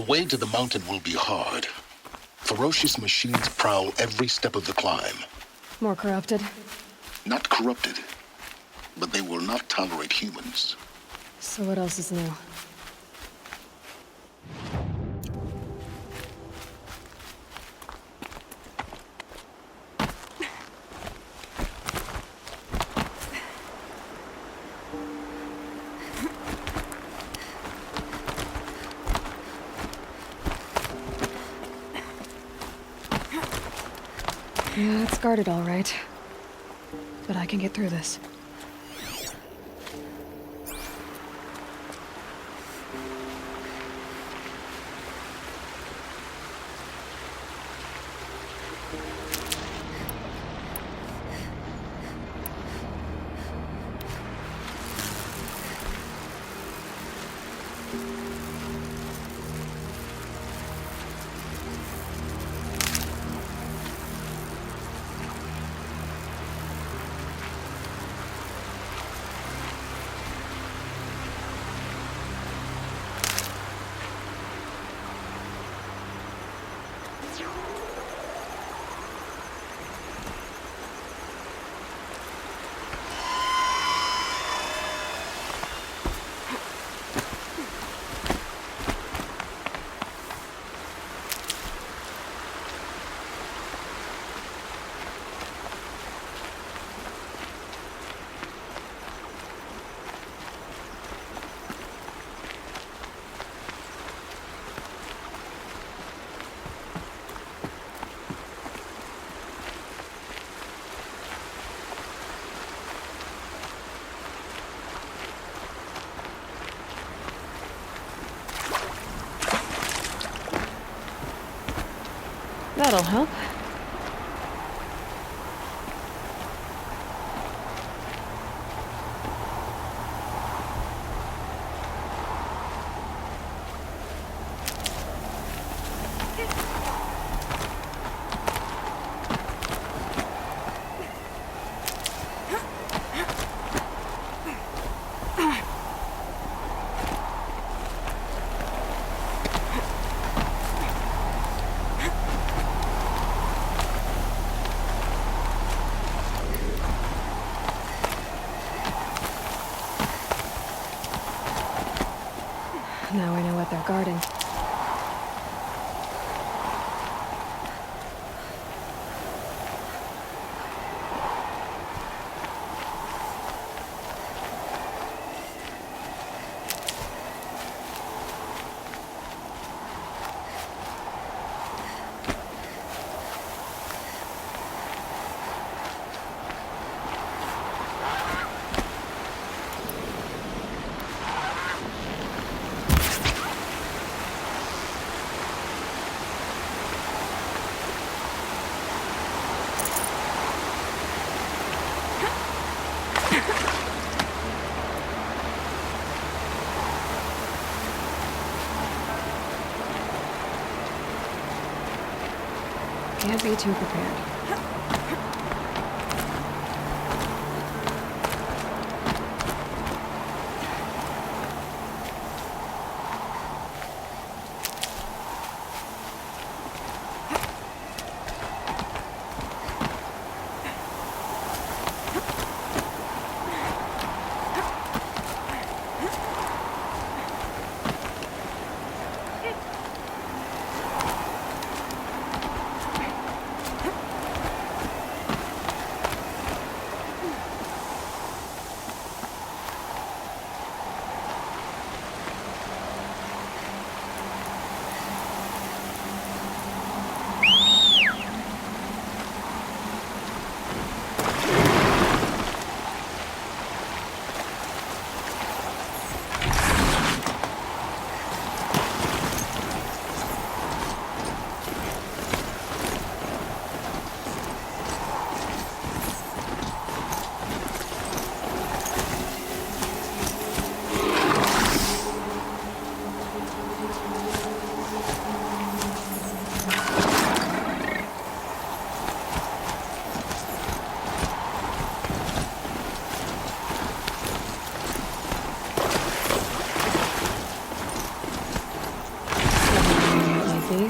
The way to the mountain will be hard. Ferocious machines prowl every step of the climb. More corrupted? Not corrupted, but they will not tolerate humans. So what else is new? Yeah, it's guarded all right. But I can get through this. That'll help. Now I know what they're guarding. Can't be too prepared.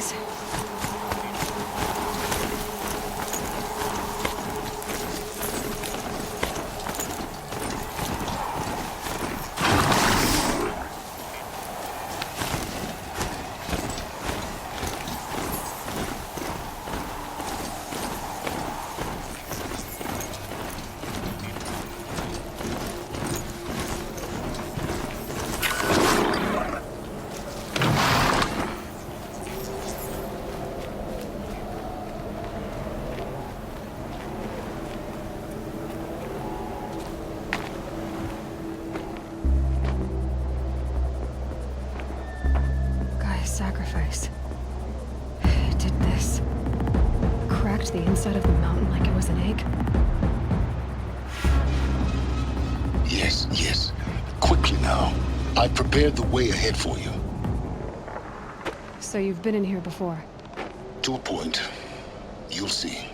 please? Sacrifice. It did this. Cracked the inside of the mountain like it was an egg. Yes, yes. Quickly now. I've prepared the way ahead for you. So you've been in here before? To a point. You'll see.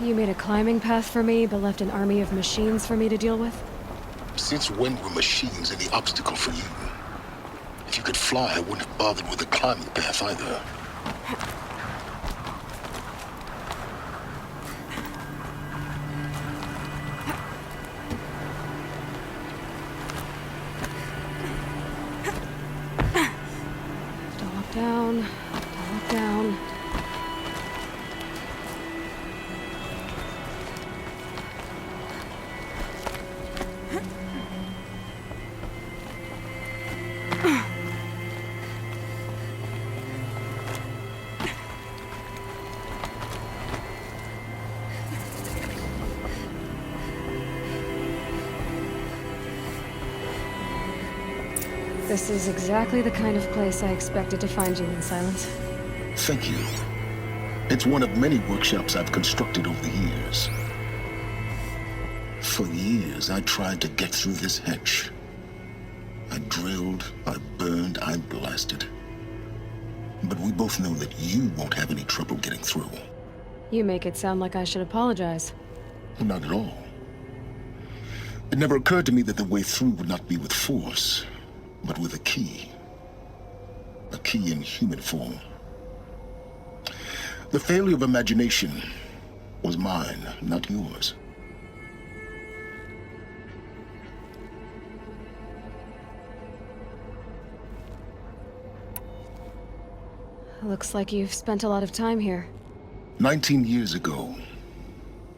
You made a climbing path for me, but left an army of machines for me to deal with? Since when were machines any obstacle for you? If you could fly, I wouldn't have bothered with a climbing path either. Dollop down, dollop down. This is exactly the kind of place I expected to find you in silence. Thank you. It's one of many workshops I've constructed over the years. For years, I tried to get through this hedge. I drilled, I burned, I blasted. But we both know that you won't have any trouble getting through. You make it sound like I should apologize. Not at all. It never occurred to me that the way through would not be with force, but with a key. A key in human form. The failure of imagination was mine, not yours. Looks like you've spent a lot of time here. 19 years ago,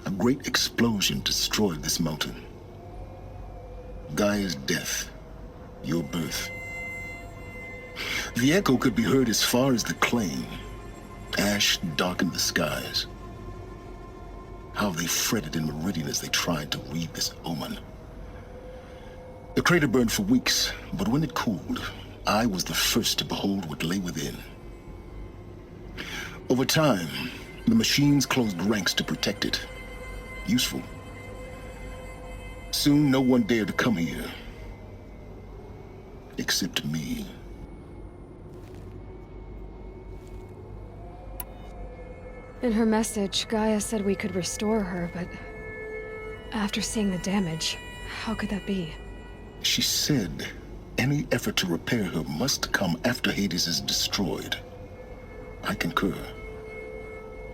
a great explosion destroyed this mountain. Gaia's death, your birth. The echo could be heard as far as the claim. Ash darkened the skies. How they fretted in meridian as they tried to read this omen. The crater burned for weeks, but when it cooled, I was the first to behold what lay within. Over time, the machines closed ranks to protect it. Useful. Soon, no one dared to come here. Except me. In her message, Gaia said we could restore her, but after seeing the damage, how could that be? She said any effort to repair her must come after Hades is destroyed. I concur.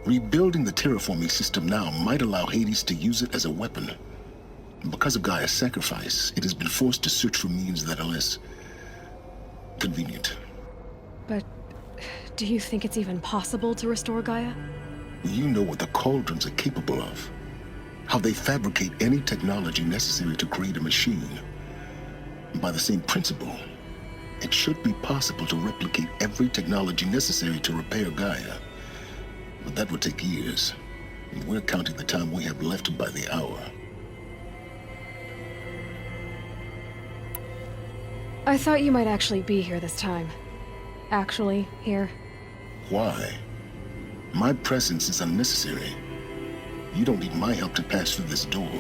Rebuilding the terraforming system now might allow Hades to use it as a weapon. Because of Gaia's sacrifice, it has been forced to search for means that are less convenient. But do you think it's even possible to restore Gaia? You know what the cauldrons are capable of. How they fabricate any technology necessary to create a machine. By the same principle, it should be possible to replicate every technology necessary to repair Gaia. But that would take years, and we're counting the time we have left by the hour. I thought you might actually be here this time. Actually, here. Why? My presence is unnecessary. You don't need my help to pass through this door.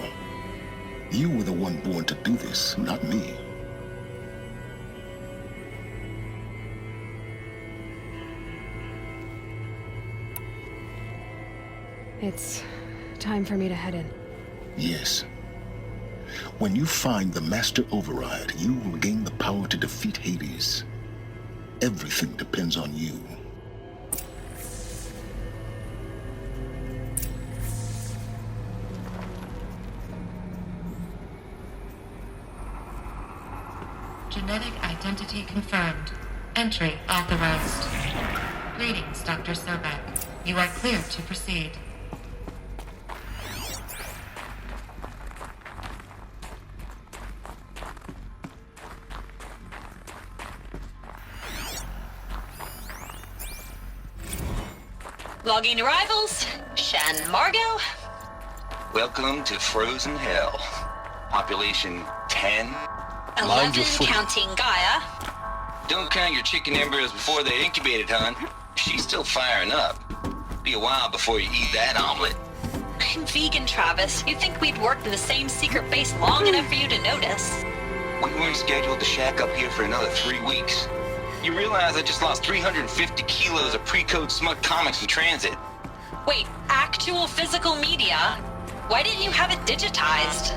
You were the one born to do this, not me. It's time for me to head in. Yes. When you find the Master Override, you will gain the power to defeat Hades. Everything depends on you. Genetic identity confirmed. Entry authorized. Greetings, Dr. Sobek. You are cleared to proceed. Logging arrivals. Shen Margot. Welcome to Frozen Hell. Population 10. 11 counting Gaia. Don't count your chicken embryos before they're incubated, hon. She's still firing up. Be a while before you eat that omelet. I'm vegan, Travis. You'd think we'd worked in the same secret base long enough for you to notice. We weren't scheduled to shack up here for another 3 weeks. You realize I just lost 350 kilos of pre-code smut comics in transit. Wait, actual physical media? Why didn't you have it digitized?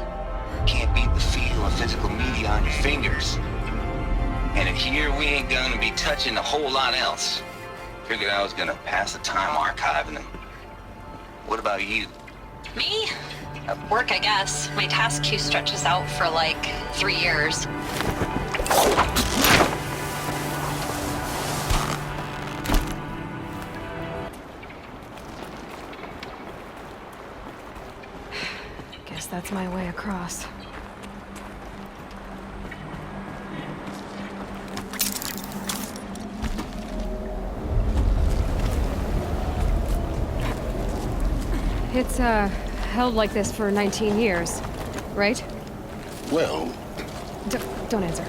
Can't beat the feel of physical media on your fingers. And in here, we ain't gonna be touching a whole lot else. Figured I was gonna pass the time archiving them. What about you? Me? Work, I guess. My task queue stretches out for like 3 years. Guess that's my way across. It's, held like this for 19 years, right? Well, Don't answer.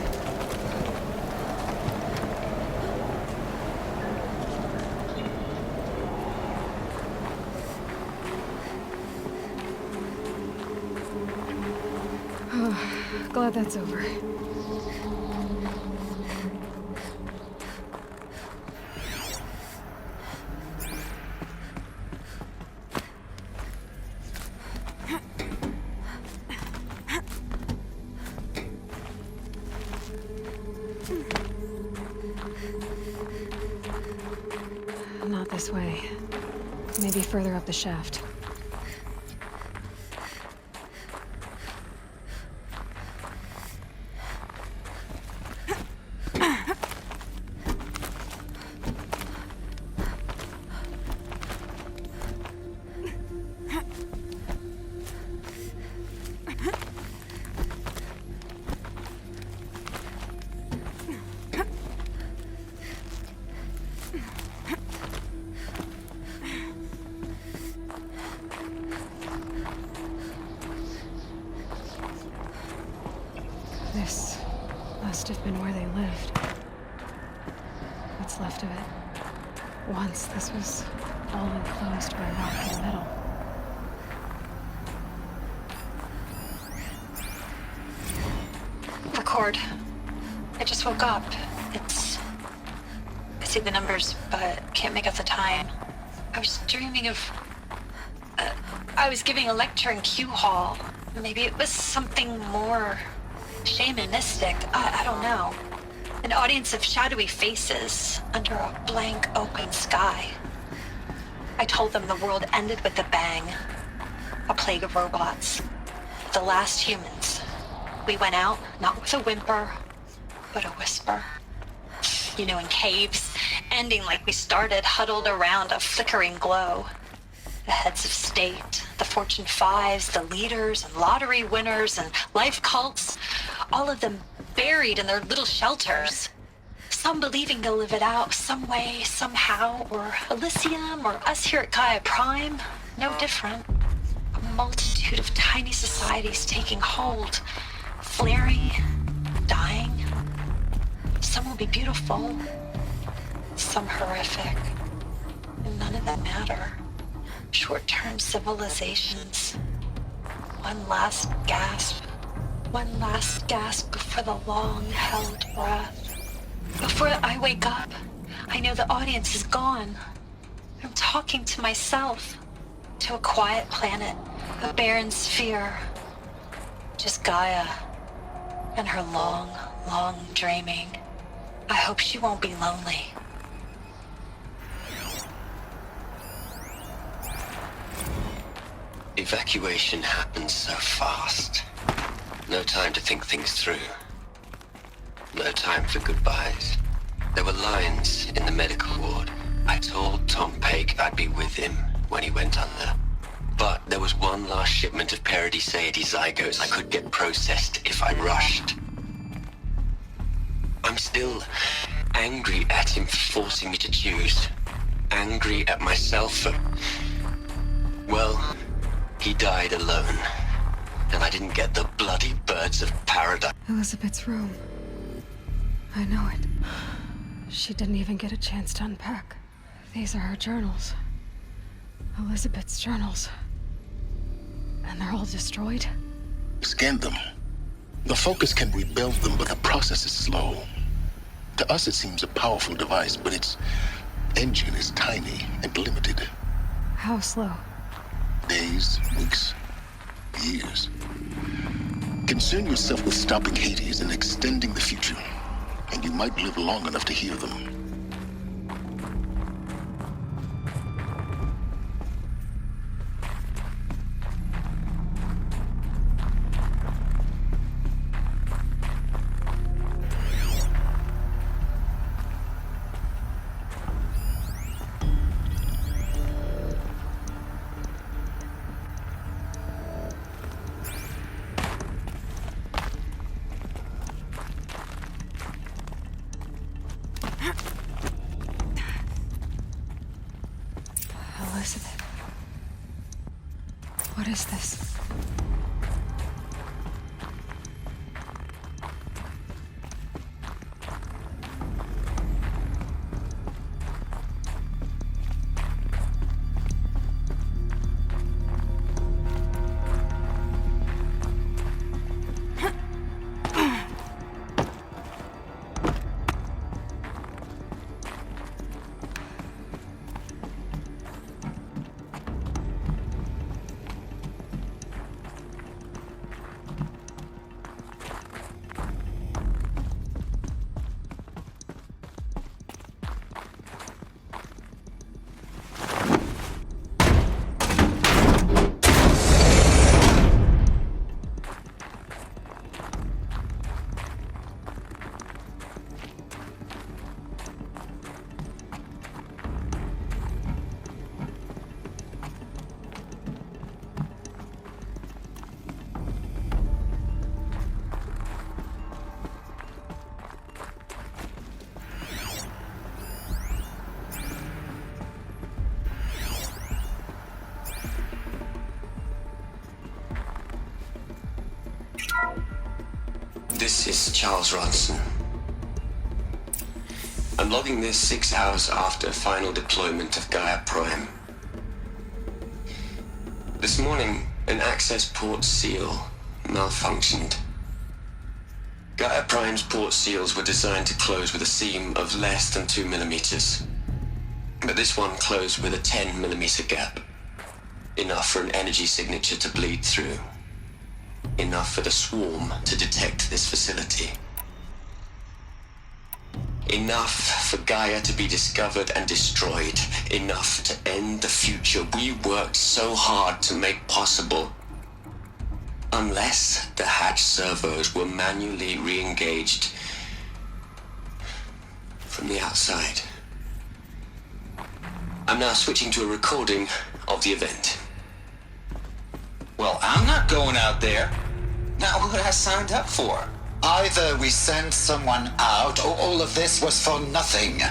Glad that's over. Not this way. Maybe further up the shaft. This must have been where they lived. What's left of it. Once this was all enclosed by rock and metal. Record. I just woke up. I see the numbers, but can't make out the time. I was dreaming of... I was giving a lecture in Q Hall. Maybe it was something more shamanistic. I don't know. An audience of shadowy faces under a blank open sky. I told them the world ended with a bang. A plague of robots. The last humans. We went out, not with a whimper, but a whisper. You know, in caves, ending like we started, huddled around a flickering glow. The heads of state, the Fortune 5s, the leaders and lottery winners and life cults, all of them buried in their little shelters. Some believing they'll live it out some way, somehow, or Elysium, or us here at Gaia Prime, no different. A multitude of tiny societies taking hold, flaring, dying. Some will be beautiful, some horrific, and none of them matter. Short-term civilizations. One last gasp before the long-held breath. Before I wake up, I know the audience is gone. I'm talking to myself, to a quiet planet, a barren sphere. Just Gaia and her long, long dreaming. I hope she won't be lonely. Evacuation happened so fast. No time to think things through. No time for goodbyes. There were lines in the medical ward. I told Tom Paik I'd be with him when he went under. But there was one last shipment of Paradiseidae zygotes I could get processed if I rushed. I'm still angry at him for forcing me to choose. Angry at myself for... Well, he died alone. And I didn't get the bloody birds of paradise. Elizabeth's room. I know it. She didn't even get a chance to unpack. These are her journals. Elizabeth's journals. And they're all destroyed? Scan them. The Focus can rebuild them, but the process is slow. To us, it seems a powerful device, but its engine is tiny and limited. How slow? Days, weeks, years. Concern yourself with stopping Hades and extending the future, and you might live long enough to hear them. Elizabeth. What is this? This is Charles Ronson. I'm logging this 6 hours after final deployment of Gaia Prime. This morning, an access port seal malfunctioned. Gaia Prime's port seals were designed to close with a seam of less than 2 millimeters. But this one closed with a 10 millimeter gap. Enough for an energy signature to bleed through. Enough for the swarm to detect this facility. Enough for Gaia to be discovered and destroyed. Enough to end the future we worked so hard to make possible. Unless the hatch servos were manually re-engaged from the outside. I'm now switching to a recording of the event. Well, I'm not going out there. Not what I signed up for. Either we send someone out, or all of this was for nothing.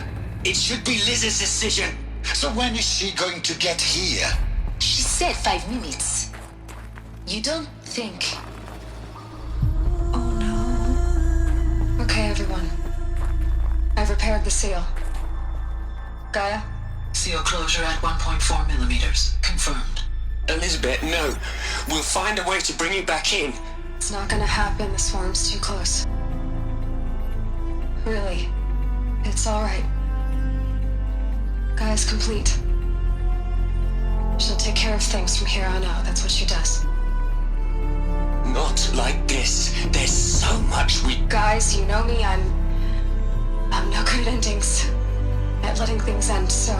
It should be Liz's decision. So when is she going to get here? She said 5 minutes. You don't think... Oh no. Okay, everyone. I've repaired the seal. Gaia? Seal closure at 1.4 millimeters. Confirmed. Elizabeth, no. We'll find a way to bring you back in. It's not gonna happen. The swarm's too close. Really. It's alright. Gaia's complete. She'll take care of things from here on out. That's what she does. Not like this. There's so much we... Guys, you know me. I'm no good at endings. At letting things end, so,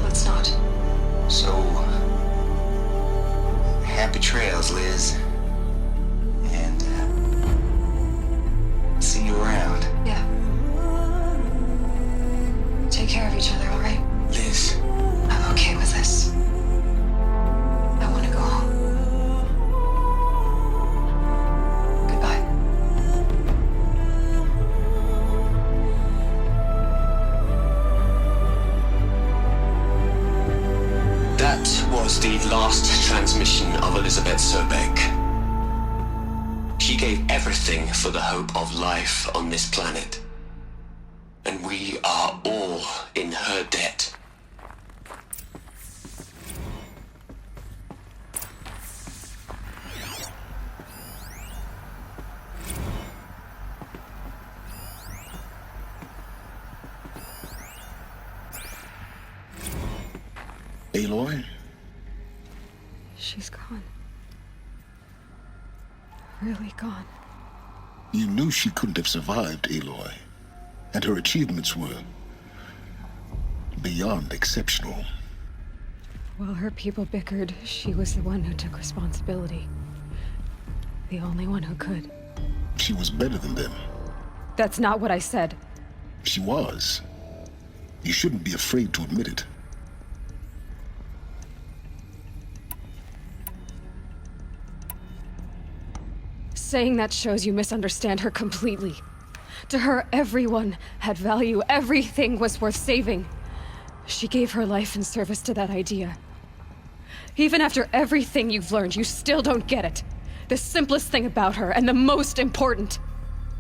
let's not. So, happy trails, Liz. And, see you around. Yeah. Take care of each other, all right? Liz. I'm okay with this. I want to go home. Goodbye. That was the last transmission of Elizabeth Sobek. She gave everything for the hope of life on this planet. And we are all in her debt. Aloy? She's gone. Really gone. You knew she couldn't have survived, Aloy. And her achievements were beyond exceptional. While her people bickered, she was the one who took responsibility. The only one who could. She was better than them. That's not what I said. She was. You shouldn't be afraid to admit it. Saying that shows you misunderstand her completely. To her, everyone had value. Everything was worth saving. She gave her life in service to that idea. Even after everything you've learned, you still don't get it. The simplest thing about her, and the most important.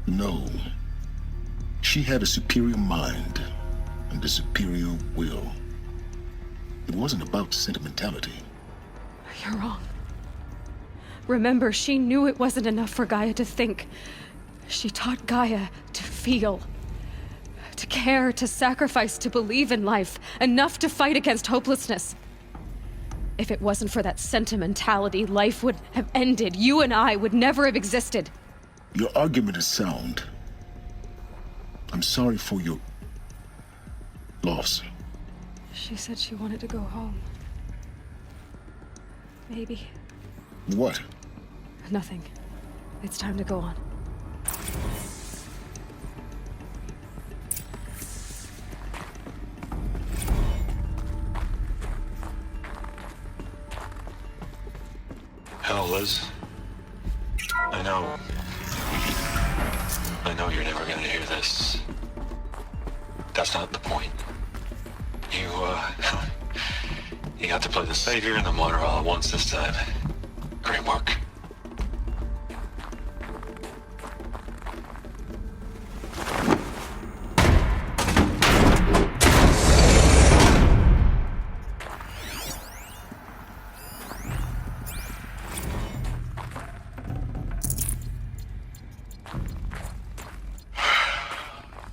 No. She had a superior mind and a superior will. It wasn't about sentimentality. You're wrong. Remember, she knew it wasn't enough for Gaia to think. She taught Gaia to feel. To care, to sacrifice, to believe in life. Enough to fight against hopelessness. If it wasn't for that sentimentality, life would have ended. You and I would never have existed. Your argument is sound. I'm sorry for your loss. She said she wanted to go home. Maybe. What? Nothing. It's time to go on. Hell, Liz. I know you're never gonna hear this. That's not the point. You got to play the savior and the martyr all at once this time. Great work.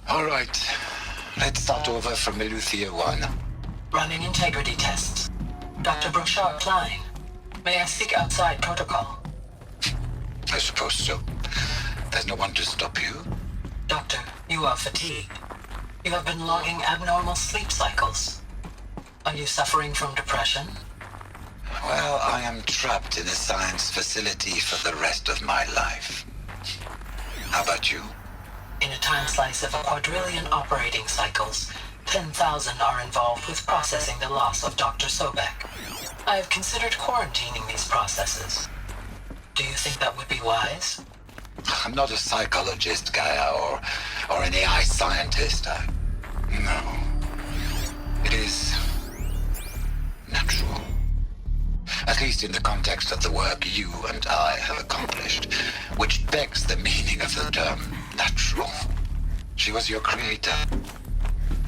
All right. Let's start over from Eleuthia 1. Running integrity tests. Dr. Brochard Klein. May I speak outside protocol? I suppose so. There's no one to stop you. Doctor, you are fatigued. You have been logging abnormal sleep cycles. Are you suffering from depression? Well, I am trapped in a science facility for the rest of my life. How about you? In a time slice of a quadrillion operating cycles, 10,000 are involved with processing the loss of Dr. Sobek. I have considered quarantining these processes. Do you think that would be wise? I'm not a psychologist, Gaia, or an AI scientist. No. It is natural. At least in the context of the work you and I have accomplished, which begs the meaning of the term natural. She was your creator,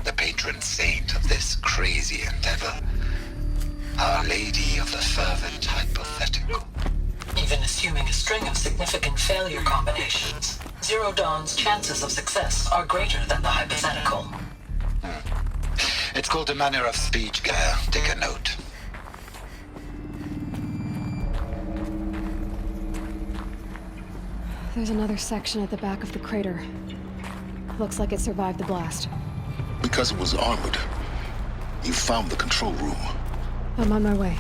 the patron saint of this crazy endeavor, Our Lady of the Fervent Hypothetical. Even assuming a string of significant failure combinations, Zero Dawn's chances of success are greater than the hypothetical. It It's called a manner of speech, Gaia. Take a note. There's another section at the back of the crater. Looks like it survived the blast. Because it was armored. You found the control room. I'm on my way.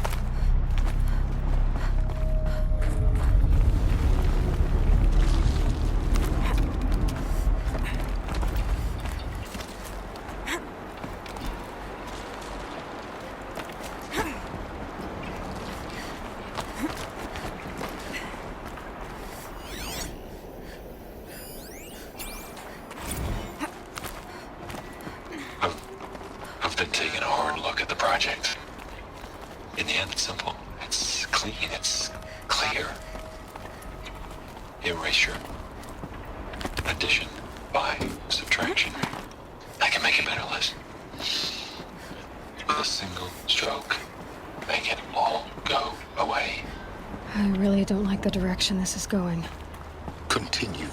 I've been taking a hard look at the project. In the end, it's simple. It's clean. It's clear. Erasure. Addition by subtraction. I can make a better list. With a single stroke, make it all go away. I really don't like the direction this is going. Continue.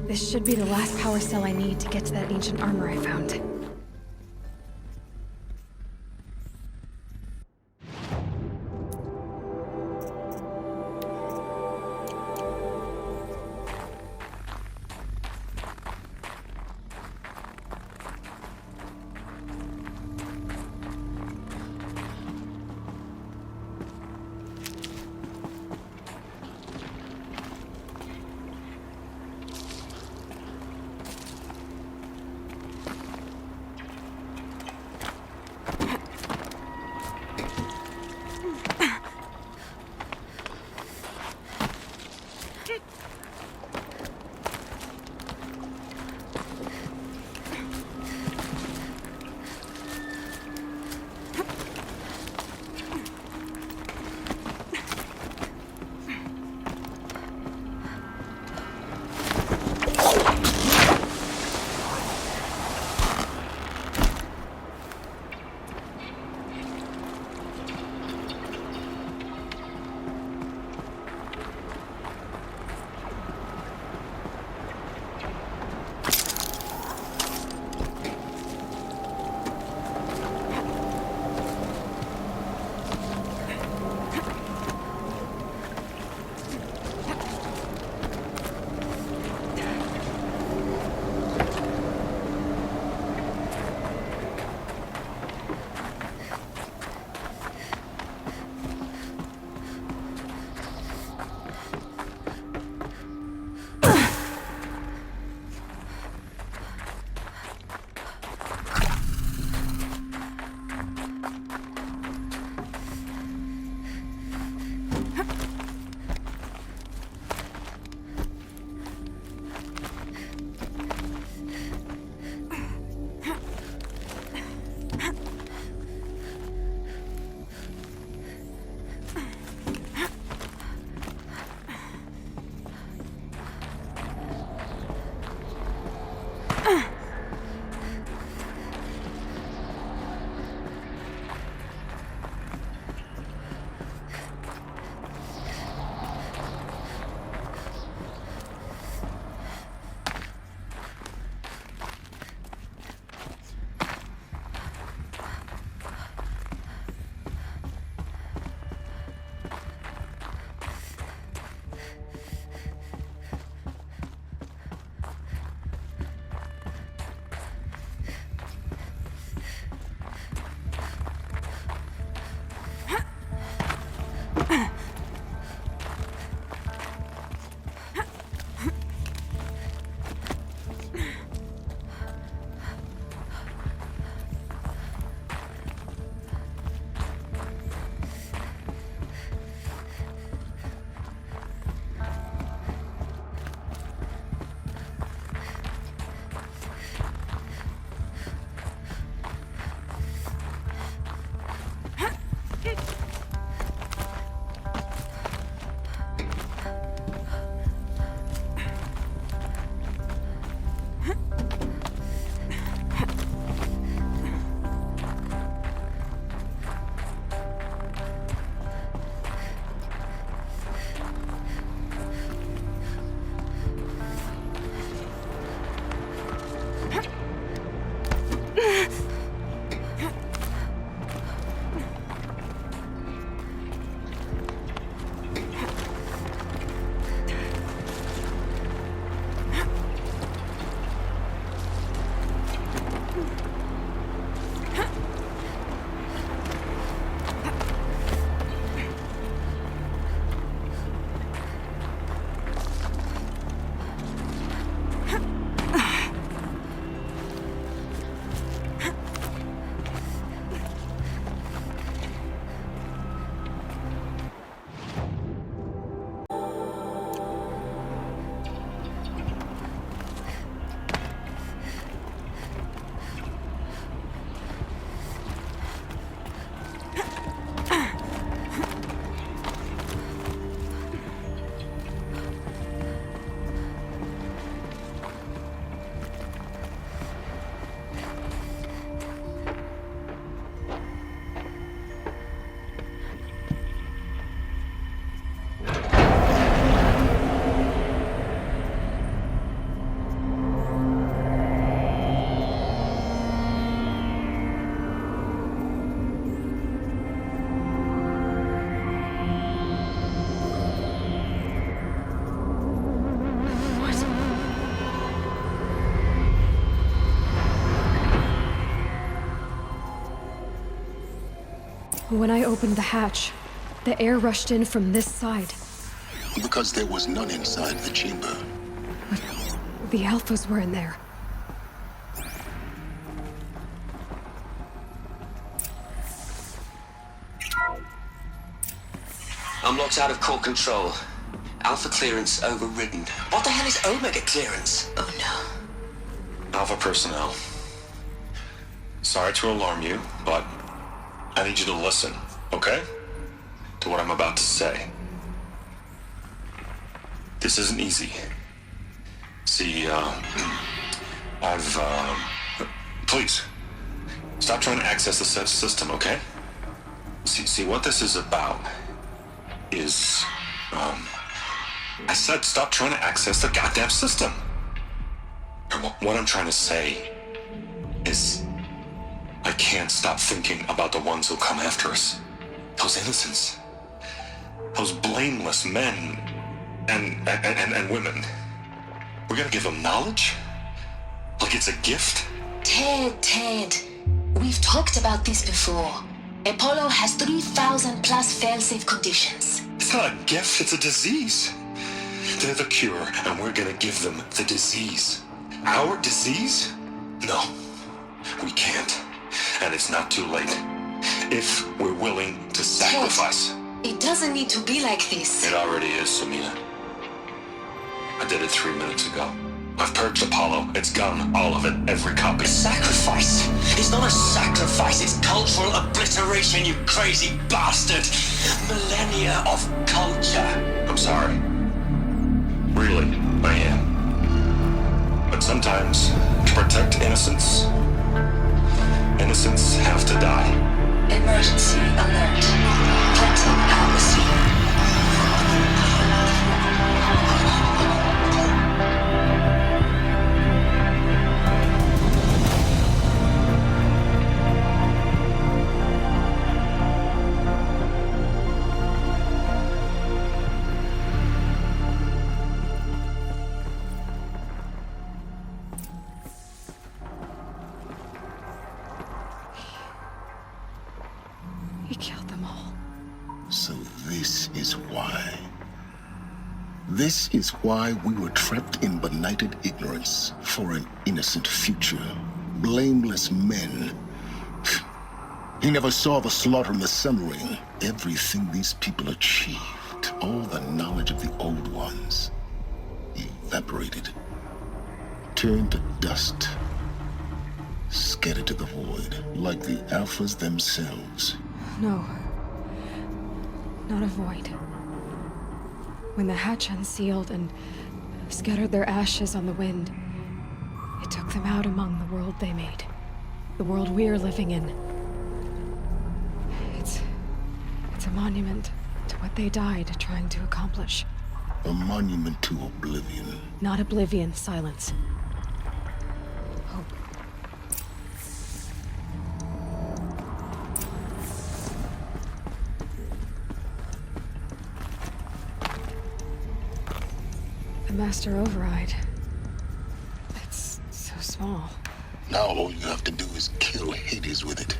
This should be the last power cell I need to get to that ancient armor I found. When I opened the hatch, the air rushed in from this side. Because there was none inside the chamber. But the Alphas were in there. I'm locked out of core control. Alpha clearance overridden. What the hell is Omega clearance? Oh no. Alpha personnel. Sorry to alarm you, but I need you to listen, okay? To what I'm about to say. This isn't easy. See, please, stop trying to access the system, okay? See, what this is about is, I said stop trying to access the goddamn system. And what I'm trying to say is, I can't stop thinking about the ones who'll come after us. Those innocents. Those blameless men and women. We're gonna give them knowledge? Like it's a gift? Ted. We've talked about this before. Apollo has 3,000 plus fail-safe conditions. It's not a gift, it's a disease. They're the cure, and we're gonna give them the disease. Our disease? No, we can't. And it's not too late. If we're willing to sacrifice. It doesn't need to be like this. It already is, Samina. I did it 3 minutes ago. I've purged Apollo. It's gone. All of it. Every copy. Sacrifice? It's not a sacrifice. It's cultural obliteration, you crazy bastard. Millennia of culture. I'm sorry. Really, I am. But sometimes, to protect innocence, innocents have to die. Emergency alert. Planting atmosphere. He killed them all. So this is why. This is why we were trapped in benighted ignorance for an innocent future. Blameless men. He never saw the slaughter in the Sun Ring. Everything these people achieved, all the knowledge of the old ones, evaporated, turned to dust, scattered to the void, like the Alphas themselves. No. Not a void. When the hatch unsealed and scattered their ashes on the wind, it took them out among the world they made. The world we're living in. It's a monument to what they died trying to accomplish. A monument to oblivion. Not oblivion, silence. Hope. Master Override. It's so small. Now all you have to do is kill Hades with it.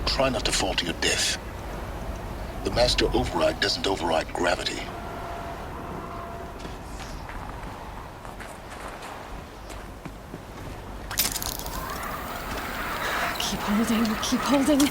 Try not to fall to your death. The Master Override doesn't override gravity. Keep holding, keep holding.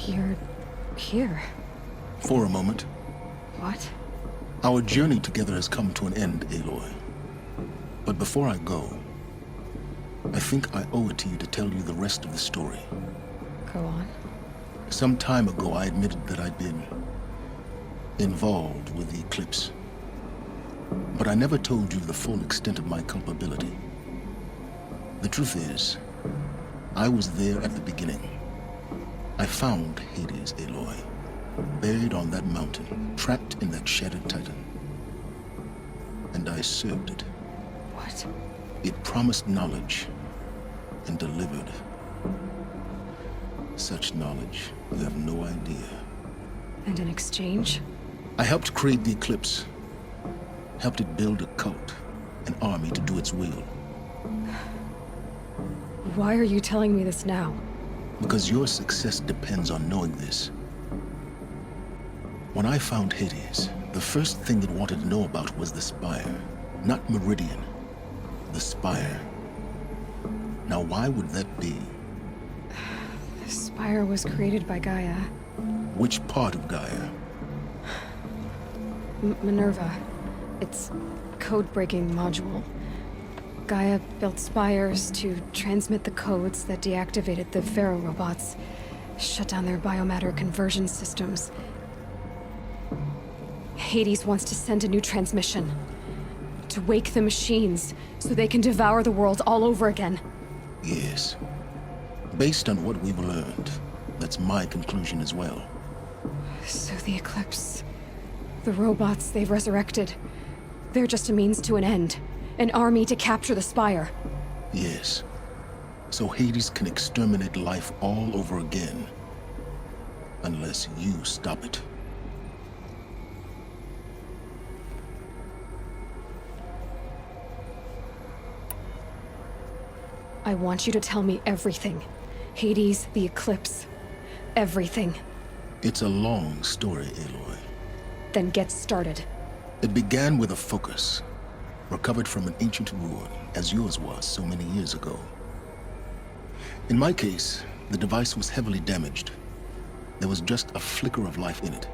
You're here. For a moment. What? Our journey together has come to an end, Aloy. But before I go, I think I owe it to you to tell you the rest of the story. Go on. Some time ago, I admitted that I'd been involved with the eclipse. But I never told you the full extent of my culpability. The truth is, I was there at the beginning. I found Hades, Aloy, buried on that mountain, trapped in that shattered titan. And I served it. What? It promised knowledge and delivered. Such knowledge, you have no idea. And in exchange? I helped create the eclipse. Helped it build a cult, an army to do its will. Why are you telling me this now? Because your success depends on knowing this. When I found Hades, the first thing it wanted to know about was the Spire. Not Meridian. The Spire. Now why would that be? The Spire was created by Gaia. Which part of Gaia? Minerva. Its code-breaking module. Gaia built spires to transmit the codes that deactivated the Pharaoh robots, shut down their biomatter conversion systems. Hades wants to send a new transmission. To wake the machines, so they can devour the world all over again. Yes. Based on what we've learned, that's my conclusion as well. So the Eclipse... the robots they've resurrected... they're just a means to an end. An army to capture the Spire. Yes. So Hades can exterminate life all over again. Unless you stop it. I want you to tell me everything. Hades, the Eclipse. Everything. It's a long story, Aloy. Then get started. It began with a focus. Recovered from an ancient ruin, as yours was so many years ago. In my case, the device was heavily damaged. There was just a flicker of life in it.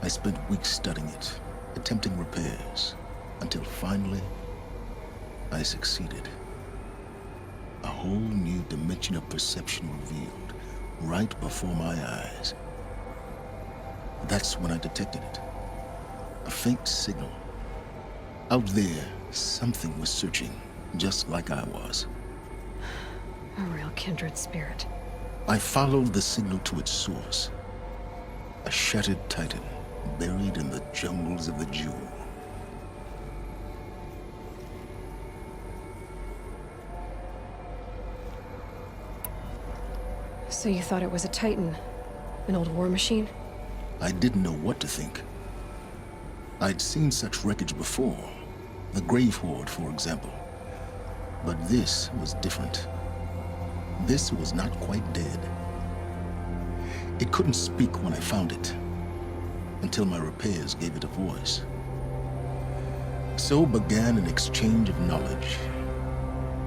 I spent weeks studying it, attempting repairs, until finally, I succeeded. A whole new dimension of perception revealed, right before my eyes. That's when I detected it. A faint signal. Out there, something was searching, just like I was. A real kindred spirit. I followed the signal to its source. A shattered titan, buried in the jungles of the Jewel. So you thought it was a titan? An old war machine? I didn't know what to think. I'd seen such wreckage before, the Grave Horde, for example. But this was different. This was not quite dead. It couldn't speak when I found it, until my repairs gave it a voice. So began an exchange of knowledge.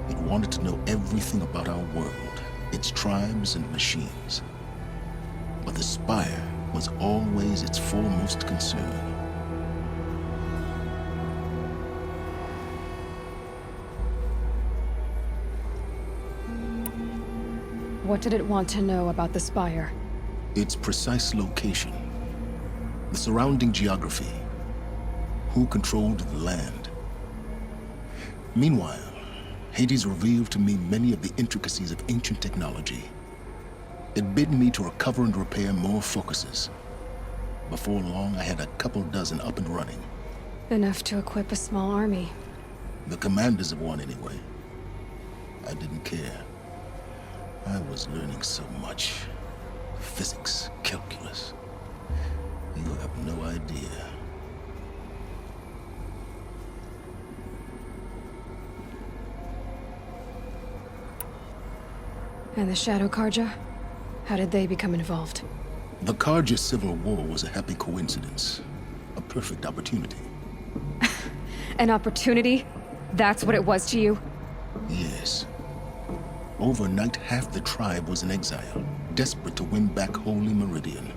It wanted to know everything about our world, its tribes and machines. But the Spire was always its foremost concern. What did it want to know about the Spire? Its precise location, the surrounding geography, who controlled the land. Meanwhile, Hades revealed to me many of the intricacies of ancient technology. It bid me to recover and repair more focuses. Before long, I had a couple dozen up and running. Enough to equip a small army. The commanders of one, anyway. I didn't care. I was learning so much. Physics, calculus. You have no idea. And the Shadow Karja? How did they become involved? The Karja Civil War was a happy coincidence. A perfect opportunity. An opportunity? That's what it was to you? Yes. Overnight, half the tribe was in exile, desperate to win back Holy Meridian.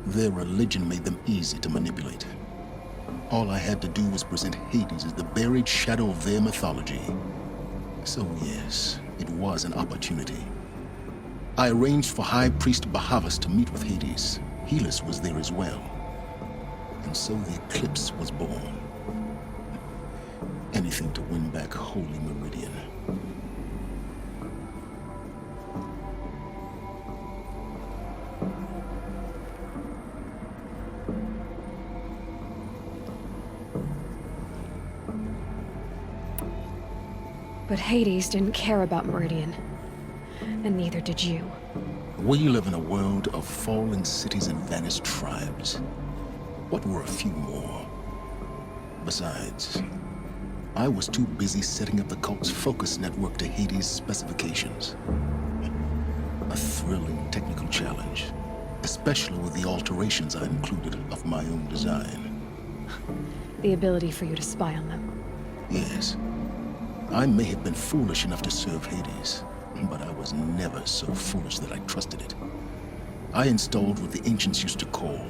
Their religion made them easy to manipulate. All I had to do was present Hades as the buried shadow of their mythology. So yes, it was an opportunity. I arranged for High Priest Bahavas to meet with Hades. Helis was there as well. And so the eclipse was born. Anything to win back Holy Meridian. But Hades didn't care about Meridian. And neither did you. We live in a world of fallen cities and vanished tribes. What were a few more? Besides, I was too busy setting up the cult's focus network to Hades' specifications. A thrilling technical challenge, especially with the alterations I included of my own design. The ability for you to spy on them. Yes. I may have been foolish enough to serve Hades, but I was never so foolish that I trusted it. I installed what the ancients used to call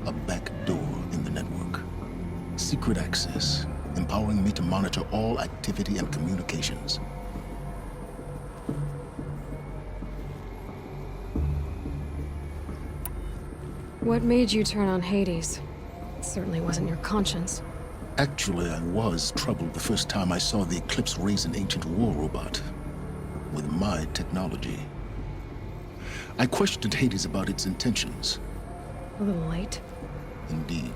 a back door in the network. Secret access, empowering me to monitor all activity and communications. What made you turn on Hades? It certainly wasn't your conscience. Actually, I was troubled the first time I saw the Eclipse raise an ancient war robot with my technology. I questioned Hades about its intentions. A little late. Indeed.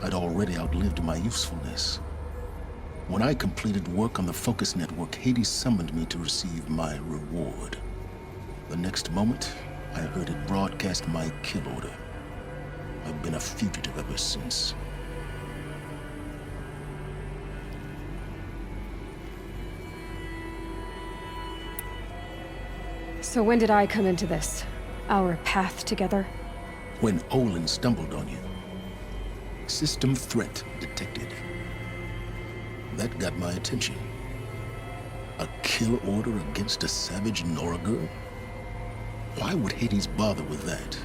I'd already outlived my usefulness. When I completed work on the Focus Network, Hades summoned me to receive my reward. The next moment, I heard it broadcast my kill order. I've been a fugitive ever since. So when did I come into this? Our path together? When Olin stumbled on you. System threat detected. That got my attention. A kill order against a savage Nora girl? Why would Hades bother with that?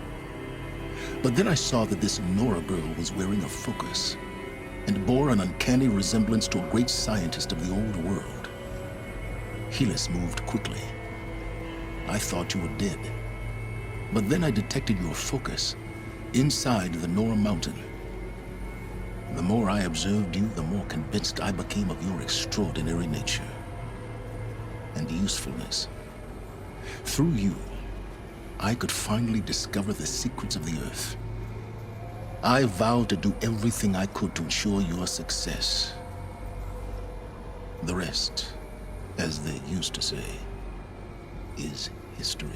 But then I saw that this Nora girl was wearing a focus and bore an uncanny resemblance to a great scientist of the old world. Helis moved quickly. I thought you were dead. But then I detected your focus inside the Nora mountain. The more I observed you, the more convinced I became of your extraordinary nature and usefulness. Through you, I could finally discover the secrets of the Earth. I vowed to do everything I could to ensure your success. The rest, as they used to say, is history.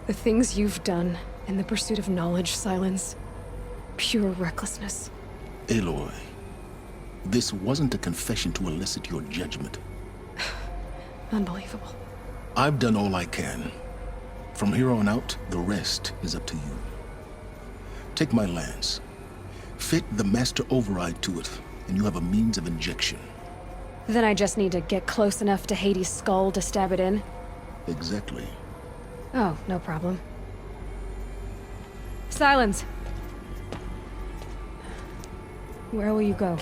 The things you've done in the pursuit of knowledge, Silence. Pure recklessness. Aloy, this wasn't a confession to elicit your judgment. Unbelievable. I've done all I can. From here on out, the rest is up to you. Take my lance. Fit the master override to it, and you have a means of injection. Then I just need to get close enough to Hades' skull to stab it in? Exactly. Oh, no problem. Silence! Where will you go?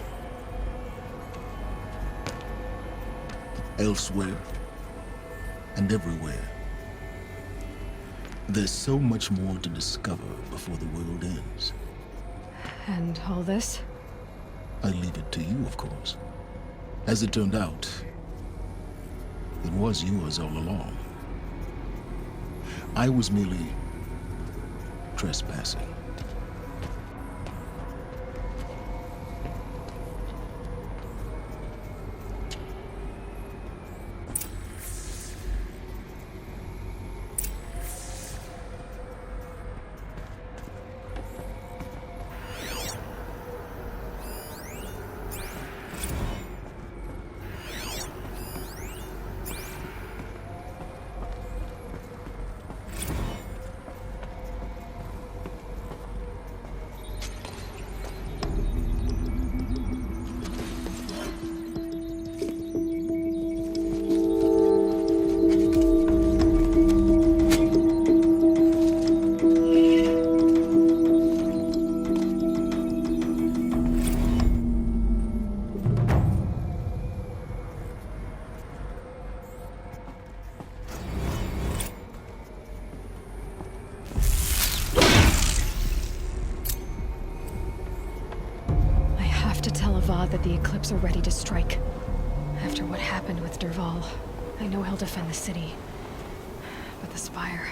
Elsewhere. And everywhere. There's so much more to discover before the world ends. And all this? I leave it to you, of course. As it turned out, it was yours all along. I was merely trespassing. That the Eclipse are ready to strike. After what happened with Derval, I know he'll defend the city. But the Spire...